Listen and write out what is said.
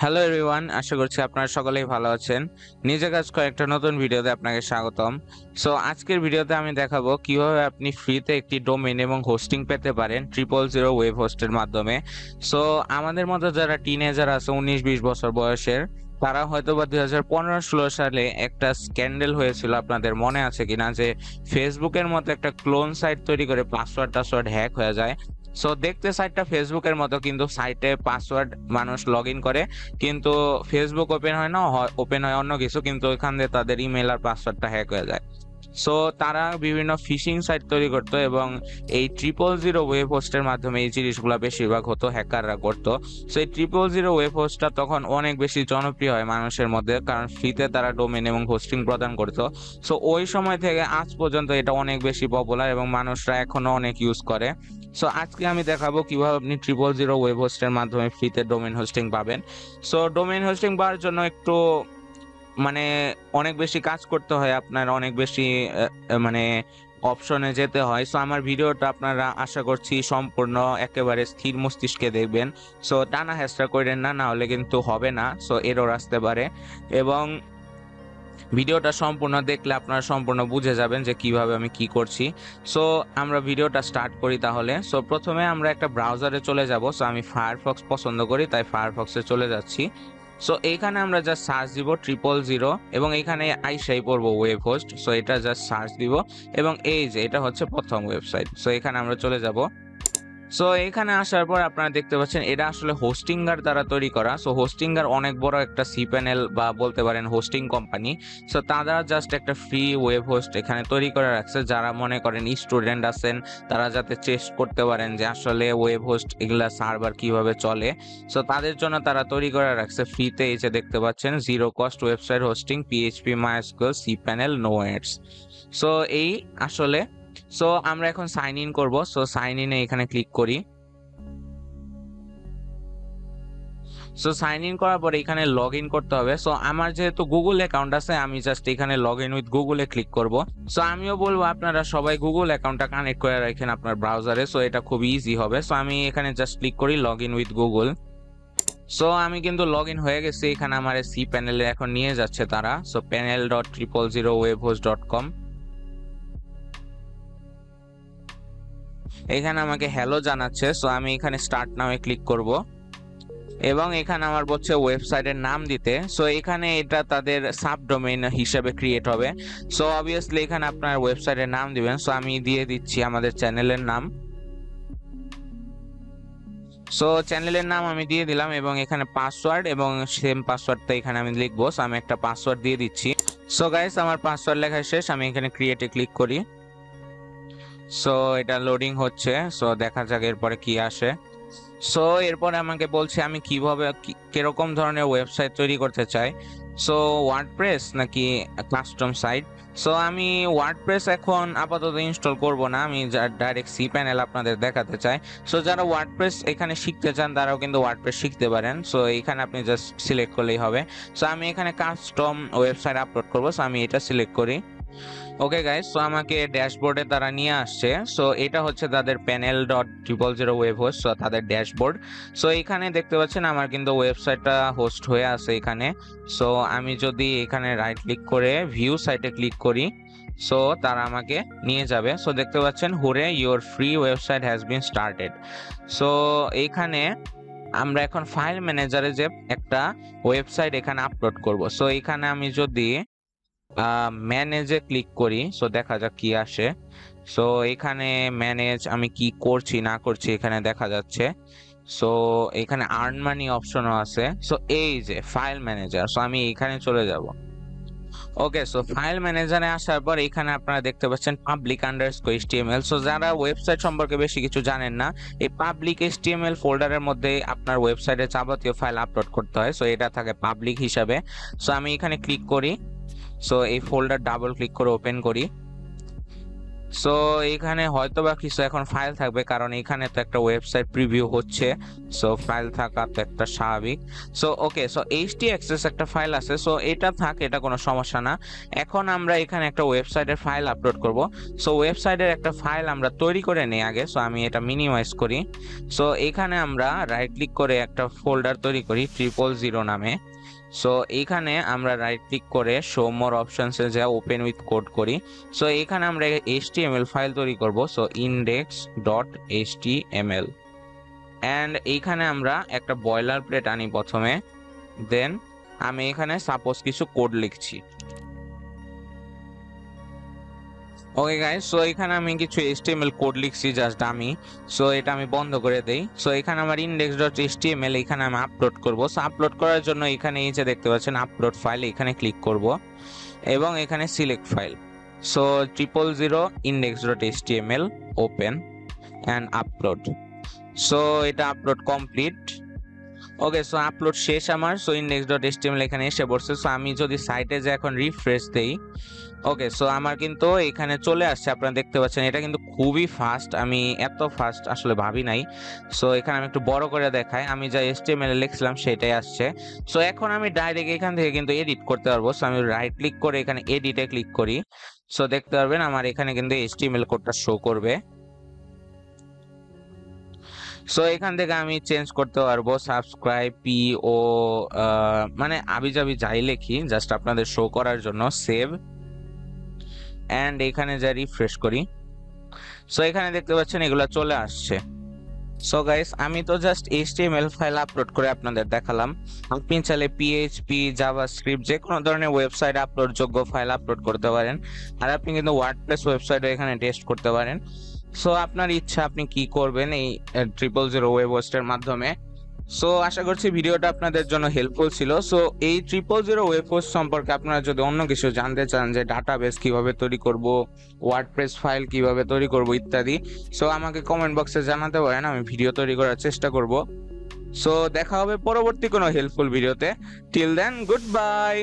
Hello everyone, আশা করছি আপনারা সকলেই ভালো আছেন। নিজে কাজ করা একটা নতুন ভিডিওতে আপনাকে স্বাগতম। সো আজকের ভিডিওতে আমি দেখাবো কিভাবে আপনি ফ্রিতে একটি ডোমেইন এবং হোস্টিং পেতে পারেন 000 ওয়েব হোস্টের মাধ্যমে। সো আমাদের মতো যারা টিনেজার আছে 19-20 বছর বয়সের, তারা হয়তোবা 2015-16 সালে একটা স্ক্যান্ডেল হয়েছিল, আপনাদের মনে আছে কিনা, যে ফেসবুকের মতো একটা ক্লোন সাইট তৈরি করে পাসওয়ার্ড হ্যাক হয়ে যায়। সো দেখতে সাইটটা ফেসবুকের মতো, কিন্তু সাইটে পাসওয়ার্ড মানুষ লগ ইন করে, কিন্তু ফেসবুক ওপেন হয় না, ওপেন হয় অন্য কিছু, কিন্তু ওইখান দিয়ে তাদের ইমেল আর পাসওয়ার্ডটা হ্যাক হয়ে যায়। সো তারা বিভিন্ন ফিশিং সাইট তৈরি করতো এবং এই 000 ওয়েব হোস্টের মাধ্যমে এই জিনিসগুলো বেশিরভাগ হতো, হ্যাকাররা করতো। সো এই 000 ওয়েব হোস্টটা তখন অনেক বেশি জনপ্রিয় হয় মানুষের মধ্যে, কারণ ফ্রিতে তারা ডোমেন এবং হোস্টিং প্রদান করতো। সো ওই সময় থেকে আজ পর্যন্ত এটা অনেক বেশি পপুলার এবং মানুষরা এখনো অনেক ইউজ করে। সো আজকে আমি দেখাবো কিভাবে আপনি 000 ওয়েব হোস্টের মাধ্যমে ফ্রিতে ডোমেন হোস্টিং পাবেন। সো ডোমেন হোস্টিং পাওয়ার জন্য একটু মানে অনেক বেশি কাজ করতে হয়, আপনার অনেক বেশি মানে অপশনে যেতে হয়। সো আমার ভিডিওটা আপনারা আশা করছি সম্পূর্ণ একেবারে স্থির মস্তিষ্কে দেখবেন। সো টানা হেঁচড়া করেন না, না হলে কিন্তু হবে না, সো এরর আসতে পারে। এবং ভিডিওটা সম্পূর্ণ দেখলে আপনারা সম্পূর্ণ বুঝে যাবেন যে কিভাবে আমি কি করছি। সো আমরা ভিডিওটা স্টার্ট করি তাহলে। সো প্রথমে আমরা একটা ব্রাউজারে চলে যাব। সো আমি ফায়ারফক্স পছন্দ করি, তাই ফায়ারফক্সে চলে যাচ্ছি। সো এইখানে আমরা জাস্ট সার্চ দিব 000 এবং এখানে আইসাই পড়বো ওয়েব হোস্ট। সো এটা জাস্ট সার্চ দিব এবং এই যে এটা হচ্ছে প্রথম ওয়েবসাইট। সো এখানে আমরা চলে যাব। সো এখানে আসার পর আপনারা দেখতে পাচ্ছেন এটা আসলে হোস্টিঙ্গার দ্বারা তৈরি করা। সো হোস্টিঙ্গার অনেক বড় একটা সি প্যানেল বা বলতে পারেন হোস্টিং কোম্পানি। সো তারা জাস্ট একটা ফ্রি ওয়েব হোস্ট এখানে তৈরি করে রাখছে, যারা মনে করেন স্টুডেন্ট আছেন তারা যাতে চেস্ট করতে পারেন যে আসলে ওয়েব হোস্ট এগুলা সার্ভার কিভাবে চলে। সো তাদের জন্য তারা তৈরি করে রাখছে ফ্রিতে। এই যে দেখতে পাচ্ছেন, zero cost website hosting, PHP, MySQL, cPanel, no ads. So এই আসলে সো আমরা এখন সাইন ইন করব। সো সাইন ইনে এখানে ক্লিক করি। সো সাইন ইন করার পরে এখানে লগ ইন করতে হবে। সো আমার যেহেতু গুগল অ্যাকাউন্ট আছে, আমি জাস্ট এখানে লগ ইন উইথ গুগলে ক্লিক করব। সো আমিও বলবো আপনারা সবাই গুগল অ্যাকাউন্টটা কানেক্ট করে রাখেন আপনার ব্রাউজারে, সো এটা খুব ইজি হবে। সো আমি এখানে জাস্ট ক্লিক করি log in with Google. So আমি কিন্তু লগ ইন হয়ে গেছি। এখানে আমার সি প্যানেলে এখন নিয়ে যাচ্ছে তারা। সো panel.000webhost.com, এখানে আমাকে হ্যালো জানাচ্ছে। সো আমি এখানে স্টার্ট নামে ক্লিক করব এবং এখানে আমার বলছে ওয়েবসাইটের নাম দিতে। সো এখানে এটা তাদের সাবডোমেইন হিসেবে ক্রিয়েট হবে। সো অবভিয়াসলি এখানে আপনার ওয়েবসাইটের নাম দিবেন। সো আমি দিয়ে দিচ্ছি আমাদের চ্যানেলের নাম। সো চ্যানেলের নাম আমি দিয়ে দিলাম এবং এখানে পাসওয়ার্ড এবং সেম পাসওয়ার্ডটা এখানে আমি লিখবো। সো আমি একটা পাসওয়ার্ড দিয়ে দিচ্ছি। সো গাইস, আমার পাসওয়ার্ড লেখা শেষ। আমি এখানে ক্রিয়েটে ক্লিক করি। সো এটা লোডিং হচ্ছে। সো দেখা যাক এরপরে কি আসে। সো এরপরে আমাকে বলছে আমি কিভাবে কিরকম ধরনের ওয়েবসাইট তৈরি করতে চাই। সো ওয়ার্ডপ্রেস নাকি কাস্টম সাইট। সো আমি ওয়ার্ডপ্রেস এখন আপাতত ইনস্টল করব না, আমি ডাইরেক্ট সি প্যানেল আপনাদের দেখাতে চাই। সো যারা ওয়ার্ডপ্রেস এখানে শিখতে চান তারাও কিন্তু ওয়ার্ডপ্রেস শিখতে পারেন। সো এখানে আপনি জাস্ট সিলেক্ট করলেই হবে। সো আমি এখানে কাস্টম ওয়েবসাইট আপলোড করব। সো আমি এটা সিলেক্ট করি। ওকে গাইস, সো আমাকে ড্যাশবোর্ডে তারা নিয়ে আসছে। সো এটা হচ্ছে তাদের panel.000 ওয়েব হোস্ট, সো তাদের ড্যাশবোর্ড। সো এখানে দেখতে পাচ্ছেন আমার কিন্তু ওয়েবসাইটটা হোস্ট হয়ে আছে এখানে। সো আমি যদি এখানে রাইট ক্লিক করে ভিউ সাইটে ক্লিক করি, সো তারা আমাকে নিয়ে যাবে। সো দেখতে পাচ্ছেন hooray your free website has been started. So এইখানে আমরা এখন ফাইল ম্যানেজারে যে একটা ওয়েবসাইট এখানে আপলোড করব। সো এখানে আমি যদি ম্যানেজে ক্লিক করি, সো দেখা যাক কি আসে। সো এখানে ম্যানেজ আমি কি করছি না করছি এখানে দেখা যাচ্ছে। সো এখানে আর্ন মানি অপশনও আছে। সো এই যে ফাইল ম্যানেজার, সো আমি এখানে চলে যাব। ওকে, সো ফাইল ম্যানেজারে আসার পর এখানে আপনারা দেখতে পাচ্ছেন public_html। সো যারা ওয়েবসাইট সম্পর্কে বেশি কিছু জানেন না, এই public_html ফোল্ডারের মধ্যে আপনার ওয়েবসাইটে যাবতীয় ফাইল আপলোড করতে হয়। সো এটা থাকে পাবলিক হিসাবে। সো আমি এখানে ক্লিক করি। সো এই ফোল্ডার ডাবল ক্লিক করে ওপেন করি। সো এখানে হয়তো বা কিছু এখন ফাইল থাকবে, কারণ এখানে তো একটা ওয়েবসাইট প্রিভিউ হচ্ছে, সো ফাইল থাকা তো একটা স্বাভাবিক। সো ওকে, সো htaccess একটা ফাইল আছে, সো এটা থাক, এটা কোনো সমস্যা না। এখন আমরা এখানে একটা ওয়েবসাইটের ফাইল আপলোড করব। সো ওয়েবসাইটের একটা ফাইল আমরা তৈরি করে নিই আগে। সো আমি এটা মিনিমাইজ করি। সো এখানে আমরা রাইট ক্লিক করে একটা ফোল্ডার তৈরি করি 000 নামে। সো এইখানে আমরা রাইট ক্লিক করে শো মোর অপশনসে যা ওপেন উইথ কোড করি। সো এখানে আমরা HTML ফাইল তৈরি করব, সো index.html, অ্যান্ড এইখানে আমরা একটা বয়লার প্লেট আনি প্রথমে। দেন আমি এখানে সাপোজ কিছু কোড লিখছি। ওকে গাইস, সো এখানে আমি কিছু HTML কোড লিখছি জাস্ট ডামি। সো এটা আমি বন্ধ করে দেই। সো এখানে আমার index.html এখানে আমি আপলোড করব। সো আপলোড করার জন্য এখানে এই যে দেখতে পাচ্ছেন আপলোড ফাইল, এখানে ক্লিক করব এবং এখানে select file. So 000 index.html open and upload. So এটা আপলোড কমপ্লিট। ওকে, সো আপলোড শেষ আমার। সো index.html এখানে এসে পড়ছে। সো আমি যদি সাইটে যে এখন রিফ্রেশ দেই, ওকে, সো আমার কিন্তু এখানে চলে আসছে, আপনারা দেখতে পাচ্ছেন। এটা কিন্তু খুবই ফাস্ট, আমি এত ফাস্ট আসলে ভাবি নাই। সো এখানে আমি একটু বড় করে দেখাই, আমি যা HTML এ লিখছিলাম সেটাই আসছে। সো এখন আমি ডাইরেক্ট এখান থেকে কিন্তু এডিট করতে পারবো। সো আমি রাইট ক্লিক করে এখানে এডিটে ক্লিক করি। সো দেখতে পারবেন আমার এখানে কিন্তু HTML কোডটা শো করবে। সো এখান থেকে আমি চেঞ্জ করতে পারবো সাবস্ক্রাইব PO, মানে আবিজাবি যাই লিখি জাস্ট আপনাদের শো করার জন্য। সেভ অ্যান্ড এখানে যা রিফ্রেশ করি, সো এখানে দেখতে পাচ্ছেন এগুলো চলে আসছে। সো গাইস, আমি তো জাস্ট HTML ফাইল আপলোড করে আপনাদের দেখালাম। আপনি চাইলে PHP, জাভাস্ক্রিপ্ট যে কোনো ধরনের ওয়েবসাইট আপলোড যোগ্য ফাইল আপলোড করতে পারেন। আর আপনি কিন্তু ওয়ার্ডপ্রেস ওয়েবসাইটও এখানে টেস্ট করতে পারেন। সো আপনার ইচ্ছা আপনি কি করবেন এই 000 ওয়েব হোস্টের মাধ্যমে। সো আশা করছি ভিডিওটা আপনাদের জন্য হেল্পফুল ছিল। সো এই 000 ওয়েব হোস্ট সম্পর্কে আপনারা যদি অন্য কিছু জানতে চান, যে ডাটাবেস কিভাবে তৈরি করব, ওয়ার্ডপ্রেস ফাইল কিভাবে তৈরি করব ইত্যাদি, সো আমাকে কমেন্ট বক্সে জানাতে পারেন, আমি ভিডিও তৈরি করার চেষ্টা করব। সো দেখা হবে পরবর্তী কোনো হেল্পফুল ভিডিওতে। Till then, good bye.